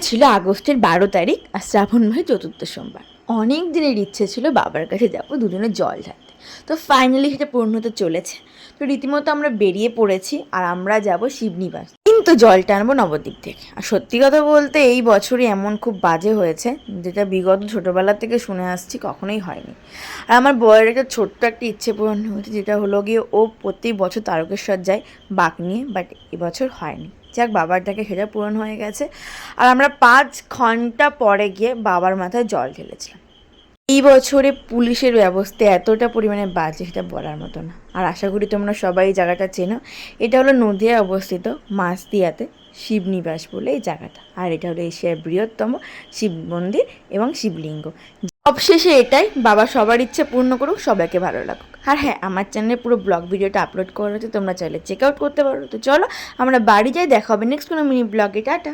ছিল আগস্টের 12 তারিখ আর শ্রাবণ মাসের চতুর্থ সোমবার। অনেক দিনের ইচ্ছে ছিল বাবার কাছে যাবো দুজনে জল ঢালতে। তো ফাইনালি সেটা পূর্ণ হতে চলেছে। তো রীতিমতো আমরা বেরিয়ে পড়েছি আর আমরা যাব শিবনিবাস, কিন্তু জল টানবো নবদ্বীপ থেকে। আর সত্যি কথা বলতে এই বছরই এমন খুব বাজে হয়েছে, যেটা বিগত ছোটোবেলা থেকে শুনে আসছি কখনোই হয়নি। আর আমার বয়ের একটা ছোট্ট একটা ইচ্ছে পূরণ হয়েছে, যেটা হলো গিয়ে ও প্রতি বছর তারকেশ্বর যায় বাঁক নিয়ে, বাট এবছর হয়নি। যাক, বাবার ডাকে সেটা পূরণ হয়ে গেছে। আর আমরা 5 ঘন্টা পরে গিয়ে বাবার মাথায় জল ঢেলেছিলাম। এই বছরে পুলিশের ব্যবস্থা এতটা পরিমাণে বাজে, সেটা বলার মতো না। আর আশা করি তোমরা সবাই এই জায়গাটা চেনো। এটা হলো নদিয়ায় অবস্থিত মাসদিয়াতে শিবনিবাস বলে এই জায়গাটা। আর এটা হলো এশিয়ার বৃহত্তম শিব মন্দির এবং শিবলিঙ্গ। সবশেষে এটাই, বাবা সবার ইচ্ছে পূর্ণ করুক, সবাইকে ভালো লাগুক। আর হ্যাঁ, আমার চ্যানেলে পুরো ব্লগ ভিডিওটা আপলোড করা হচ্ছে, তোমরা চাইলে চেক আউট করতে পারো। তো চলো আমরা বাড়ি যাই, দেখা হবে নেক্সট কোনো মিনি ব্লগে। টাটা।